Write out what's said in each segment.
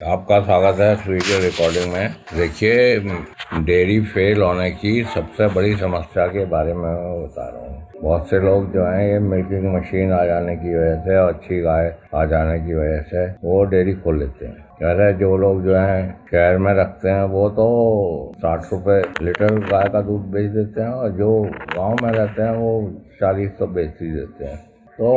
आपका स्वागत है इस वीडियो रिकॉर्डिंग में। देखिए, डेयरी फेल होने की सबसे बड़ी समस्या के बारे में मैं बता रहा हूँ। बहुत से लोग जो हैं ये मिल्किंग मशीन आ जाने की वजह से और अच्छी गाय आ जाने की वजह से वो डेयरी खोल लेते हैं। अरे जो लोग जो हैं शहर में रखते हैं वो तो 60 रुपये लीटर गाय का दूध बेच देते हैं और जो गाँव में रहते हैं वो 40 तो बेच ही देते हैं। तो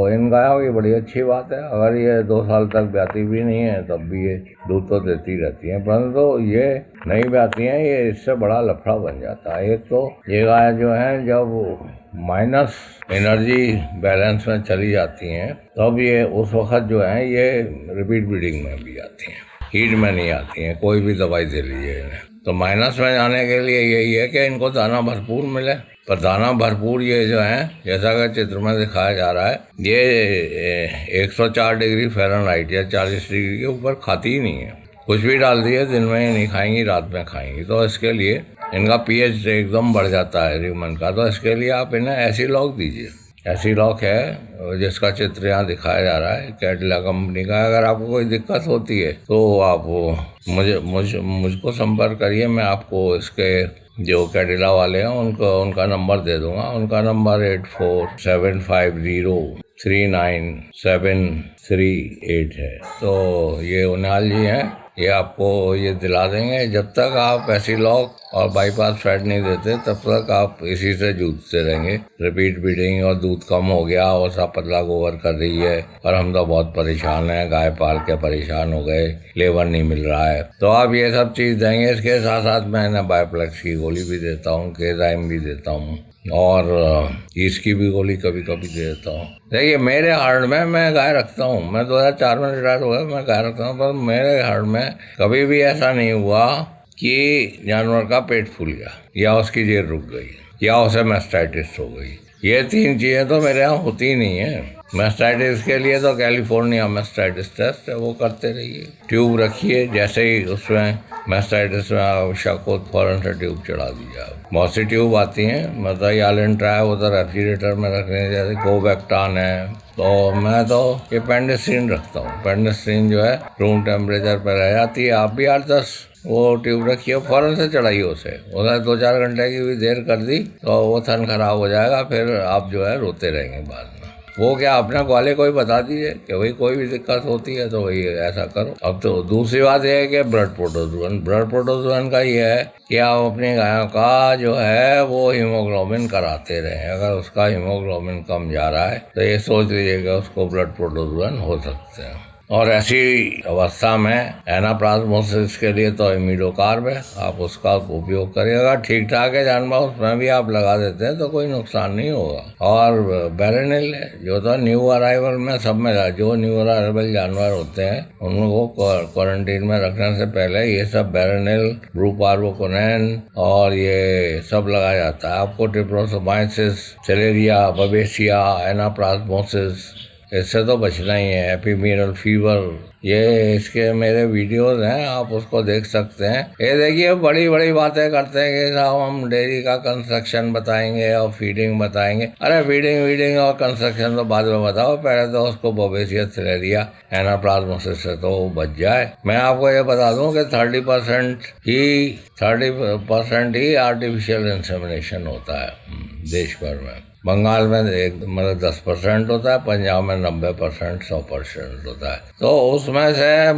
इन गायों की बड़ी अच्छी बात है, अगर ये 2 साल तक ब्याती भी नहीं है तब भी ये दूध तो देती रहती हैं, परंतु ये नहीं ब्याती हैं, ये इससे बड़ा लफड़ा बन जाता है। एक तो ये गाय जो है जब माइनस एनर्जी बैलेंस में चली जाती हैं तब ये उस वक्त जो है ये रिपीट ब्रीडिंग में भी आती हैं, हीट में नहीं आती हैं। कोई भी दवाई दे लीजिए इन्हें, तो माइनस में जाने के लिए यही है कि इनको दाना भरपूर मिले। पर दाना भरपूर ये जो है, जैसा कि चित्र में दिखाया जा रहा है, ये 104 डिग्री फ़ारेनहाइट या 40 डिग्री के ऊपर खाती ही नहीं है। कुछ भी डाल दिए दिन में नहीं खाएंगी, रात में खाएंगी। तो इसके लिए इनका पीएच एकदम बढ़ जाता है ह्यूमन का। तो इसके लिए आप इन्हें ऐसी लॉक दीजिए। ऐसी लॉक है जिसका चित्र यहाँ दिखाया जा रहा है, कैडिला कंपनी का। अगर आपको कोई दिक्कत होती है तो आप मुझको संपर्क करिए। मैं आपको इसके जो कैडिला वाले हैं उनका नंबर दे दूंगा। उनका नंबर 8475039738 है। तो ये उनाल जी हैं, ये आपको ये दिला देंगे। जब तक आप ऐसी लॉक और बाईपास फैट नहीं देते तब तक आप इसी से जूझते रहेंगे। रिपीट ब्रीडिंग और दूध कम हो गया और सा पतला गोबर कर रही है और हम तो बहुत परेशान हैं, गाय पाल के परेशान हो गए, लेबर नहीं मिल रहा है। तो आप ये सब चीज़ देंगे। इसके साथ साथ मैं बायोप्लेक्स की गोली भी देता हूँ, केजाइम भी देता हूँ और इसकी भी गोली कभी कभी दे देता हूँ। देखिए, मेरे हार्ड में मैं गाय रखता हूँ। मैं 2004 में रिटायर हुआ, मैं गाय रखता हूँ, पर मेरे हार्ड में कभी भी ऐसा नहीं हुआ कि जानवर का पेट फूल गया या उसकी जेर रुक गई या उसे मैस्टाइटिस हो गई। ये 3 चीज़ें तो मेरे यहाँ होती ही नहीं है। मैस्टाइटिस के लिए तो कैलिफोर्निया मैस्टाइटिस टेस्ट है, वो करते रहिए। ट्यूब रखिए, जैसे ही उसमें मैस्टाइटिस में आवश्यक हो फौरन से ट्यूब चढ़ा दीजिए। बहुत सी ट्यूब आती हैं, मतलब यालेंट्रा है, वो तो रेफ्रिजरेटर में रखने, जैसे कोवैक्टान है। तो मैं तो ये पेंडिस्ट्रीन रखता हूँ। पेंडिस्ट्रीन जो है रूम टेम्परेचर पर रह जाती है। आप भी 8-10 वो ट्यूब रखिए, फ़ौरन से चढ़ाइए उसे। 2-4 घंटे की भी देर कर दी तो वो थन खराब हो जाएगा, फिर आप जो है रोते रहेंगे बाद में। वो क्या अपने वाले को ही बता दीजिए कि भाई कोई भी दिक्कत होती है तो वही ऐसा करो। अब तो दूसरी बात यह है कि ब्लड प्रोटोजोन का ये है कि आप अपनी गायों का जो है वो हीमोग्लोबिन कराते रहें। अगर उसका हीमोग्लोबिन कम जा रहा है तो ये सोच लीजिए कि उसको ब्लड प्रोटोजोन हो सकते हैं। और ऐसी अवस्था में एनाप्लाज्मोसिस के लिए तो इमिडोकार्ब है, आप उसका उपयोग करिएगा। ठीक ठाक है जानवर, उसमें भी आप लगा देते हैं तो कोई नुकसान नहीं होगा। और बेरेनिल है, जो तो न्यू अराइवल में सब में, जो न्यू अराइवल जानवर होते हैं उनको क्वारंटीन में रखने से पहले ये सब बेरेनिल, ब्रूपार्वोकोनेन और ये सब लगाया जाता है। आपको ट्रिप्रोसोमाइसिस, फिलेरिया, बबेसिया, एनाप्लाज्मोसिस, इससे तो बचना ही है। एपिमीरल फीवर, ये इसके मेरे वीडियोस हैं, आप उसको देख सकते हैं। ये देखिए, बड़ी बड़ी बातें करते हैं कि साहब हम डेयरी का कंस्ट्रक्शन बताएंगे और फीडिंग बताएंगे। अरे फीडिंग और कंस्ट्रक्शन तो बाद में बताओ, पहले तो उसको बबेसिया, फिलेरिया, एनाप्लाज्मोसिस से तो बच जाए। मैं आपको ये बता दूं कि 30% ही आर्टिफिशियल इंसेमिनेशन होता है देश भर में। बंगाल में 10% होता है, पंजाब में 90%, 100% होता है। तो उसमें से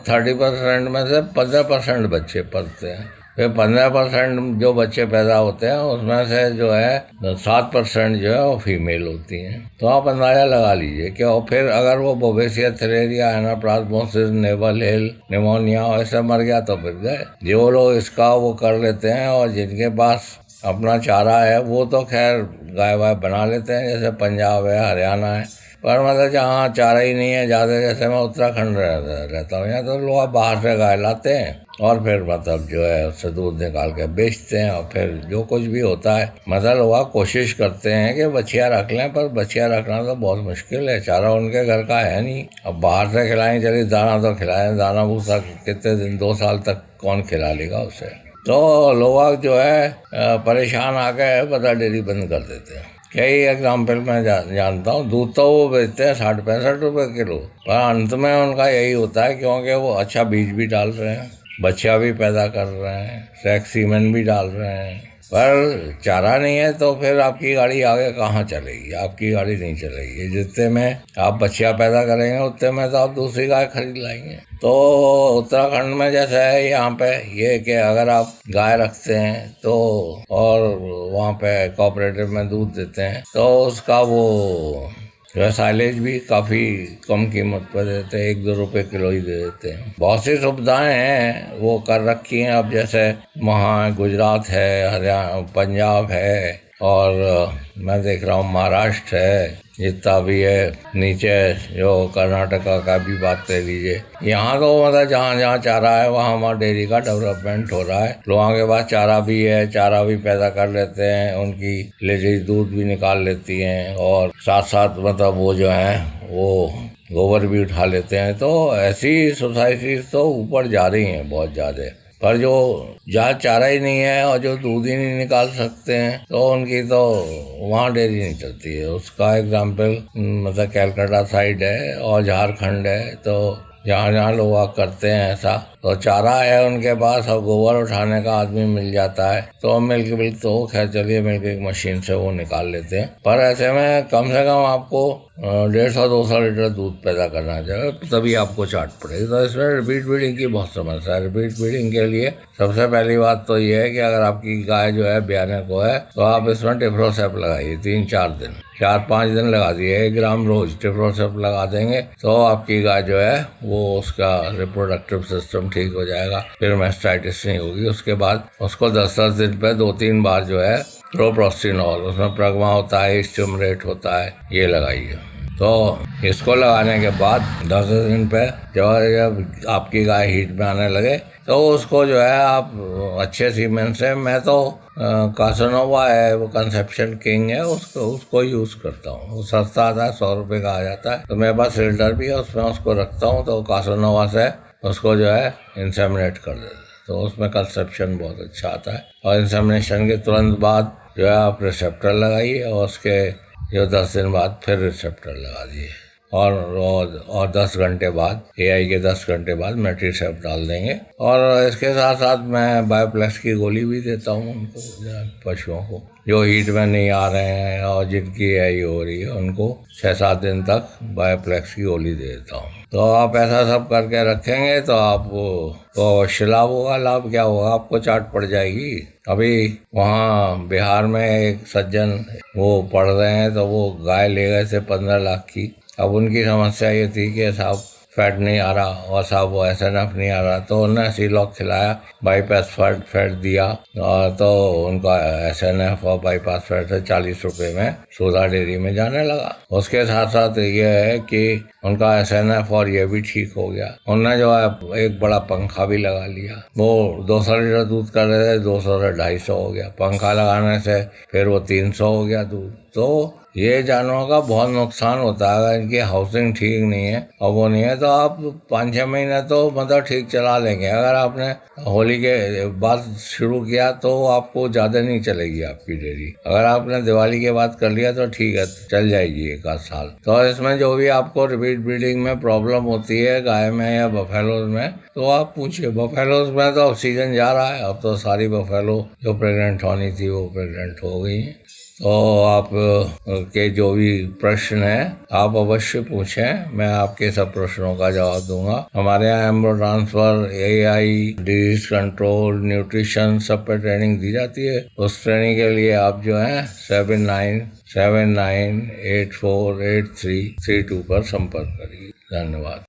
30% में से 15% बच्चे पलते हैं। फिर 15% जो बच्चे पैदा होते हैं उसमें से जो है 7% जो है वो फीमेल होती हैं। तो आप अंदाजा लगा लीजिए कि और फिर अगर वो बबेसिया, फिलेरिया, एनाप्लाज्मोसिस, नेवल हिल, निमोनिया ऐसे मर गया तो फिर गए। जो लोग इसका वो कर लेते हैं और जिनके पास अपना चारा है वो तो खैर गाय वाय बना लेते हैं, जैसे पंजाब है, हरियाणा है। पर जहाँ चारा ही नहीं है ज़्यादा, जैसे मैं उत्तराखंड रहता हूँ, यहाँ तो लोग बाहर से गाय लाते हैं और फिर जो है उससे दूध निकाल के बेचते हैं। और फिर जो कुछ भी होता है लोग कोशिश करते हैं कि बछिया रख लें, पर बछिया रखना तो बहुत मुश्किल है। चारा उनके घर का है नहीं। अब बाहर से खिलाएं, चलिए दाना तो खिलाएं, दाना भूसा कितने दिन, 2 साल तक कौन खिला लेगा उसे। तो लोग जो है परेशान आके डेयरी बंद कर देते हैं। कई एग्जाम्पल मैं जानता हूँ। दूध तो वो बेचते हैं 60-65 रुपए किलो, पर अंत में उनका यही होता है, क्योंकि वो अच्छा बीज भी डाल रहे हैं, बच्चा भी पैदा कर रहे हैं, सेक्स सीमेन भी डाल रहे हैं, पर चारा नहीं है तो फिर आपकी गाड़ी आगे कहाँ चलेगी? आपकी गाड़ी नहीं चलेगी। जितने में आप बच्चा पैदा करेंगे उतने में तो आप दूसरी गाय खरीद लाएंगे। तो उत्तराखंड में जैसा है यहाँ पे ये कि अगर आप गाय रखते हैं तो और वहाँ पे कोऑपरेटिव में दूध देते हैं तो उसका वो साइलेज भी काफ़ी कम कीमत पर देते हैं, 1-2 रुपए किलो ही दे देते हैं। बहुत सी सुविधाएं हैं वो कर रखी हैं। अब जैसे वहाँ गुजरात है, हरियाणा, पंजाब है, और मैं देख रहा हूँ महाराष्ट्र है, जितना भी है नीचे जो कर्नाटका का भी बात ले लीजिए। यहाँ तो मतलब जहाँ जहाँ चारा है वहाँ डेयरी का डेवलपमेंट हो रहा है। लोगों के पास चारा भी है, चारा भी पैदा कर लेते हैं, उनकी लेडीज दूध भी निकाल लेती हैं, और साथ साथ मतलब वो जो है वो गोबर भी उठा लेते हैं। तो ऐसी सोसाइटीज तो ऊपर जा रही हैं बहुत ज़्यादा। पर जो जहाँ चारा ही नहीं है और जो दूध ही नहीं निकाल सकते हैं तो उनकी तो वहाँ डेयरी नहीं चलती है। उसका एग्जाम्पल मतलब कैलकाटा साइड है और झारखंड है। तो जहाँ जहाँ लोग करते हैं ऐसा, तो चारा है उनके पास और गोबर उठाने का आदमी मिल जाता है, तो मिल्क तो खैर चलिए मिल्क एक मशीन से वो निकाल लेते हैं। पर ऐसे में कम से कम आपको 150-200 लीटर दूध पैदा करना चाहिए, तभी आपको चाट पड़ेगी। तो इसमें रिपीट ब्रीडिंग की बहुत समस्या है। रिपीट ब्रीडिंग के लिए सबसे पहली बात तो ये है कि अगर आपकी गाय जो है ब्याने को है तो आप इसमें टिफ्रोसेप लगाइए 3-4 दिन, 4-5 दिन लगा दिए, 1 ग्राम रोज टिफ्रोसेप लगा देंगे तो आपकी गाय जो है वो उसका रिप्रोडक्टिव सिस्टम ठीक हो जाएगा, फिर मैस्टाइटिस नहीं होगी। उसके बाद उसको 10-10 दिन पे 2-3 बार जो है प्रोप्रोस्टिनॉल, उसमें प्रगमा होता है, स्टिमुलेट होता है, ये लगाइए। तो इसको लगाने के बाद 10 दिन पे जब आपकी गाय हीट में आने लगे तो उसको जो है आप अच्छे सीमेंट से, मैं तो कासानोवा है वो कंसेप्शन किंग है, उसको यूज़ करता हूँ। वो सस्ता आता है, 100 रुपये का आ जाता है। तो मेरे पास सिलेंडर भी है, उसमें उसको रखता हूँ, तो कासानोवा से उसको जो है इंसेमिनेट कर देते हैं, तो उसमें कंसेप्शन बहुत अच्छा आता है। और इंसेमिनेशन के तुरंत बाद जो है आप रिसेप्टर लगाइए, और उसके जो 10 दिन बाद फिर रिसेप्टर लगा दिए, और 10 घंटे बाद AI के 10 घंटे बाद मेट्रीसेप डाल देंगे। और इसके साथ साथ मैं बायोप्लेक्स की गोली भी देता हूँ उनको, पशुओं को जो हीट में नहीं आ रहे हैं और जिनकी AI हो रही है उनको 6-7 दिन तक बायोप्लेक्स की गोली दे देता हूँ। तो आप ऐसा सब करके रखेंगे तो आपको तो अवश्य लाभ होगा। लाभ क्या होगा, आपको चाट पड़ जाएगी। अभी वहाँ बिहार में एक सज्जन वो पढ़ रहे हैं, तो वो गाय ले गए थे 15 लाख की। अब उनकी समस्या ये थी कि साहब फैट नहीं आ रहा और साहब वो SNF नहीं आ रहा, तो उन्होंने सीलॉक खिलाया, बाईपास फैट दिया, और तो उनका SNF और बाईपास फैट से 40 रुपये में सुधा डेयरी में जाने लगा। उसके साथ साथ ये है कि उनका SNF और ये भी ठीक हो गया। उन्होंने जो है एक बड़ा पंखा भी लगा लिया। वो 200 लीटर दूध कर रहे थे, 200 से 250 हो गया। पंखा लगाने से फिर वो 300 हो गया दूध। तो ये जानवरों का बहुत नुकसान होता है अगर इनकी हाउसिंग ठीक नहीं है और वो नहीं है, तो आप 5-6 महीने तो मतलब ठीक चला लेंगे। अगर आपने होली के बाद शुरू किया तो आपको ज़्यादा नहीं चलेगी आपकी डेयरी। अगर आपने दिवाली के बाद कर लिया तो ठीक है, चल जाएगी 1 आध साल। तो इसमें जो भी आपको रिपीट ब्रीडिंग में प्रॉब्लम होती है गाय में या बफेलोज में, तो आप पूछिए। बफेलोज में तो अब सीजन जा रहा है, अब तो सारी बफेलो जो प्रेग्नेंट होनी थी वो प्रेग्नेंट हो गई हैं। तो आप के जो भी प्रश्न है आप अवश्य पूछें, मैं आपके सब प्रश्नों का जवाब दूंगा। हमारे यहाँ एम्ब्रो transfer, AI, disease control, nutrition सब पे ट्रेनिंग दी जाती है। उस ट्रेनिंग के लिए आप जो है 7979848332 पर संपर्क करिए। धन्यवाद।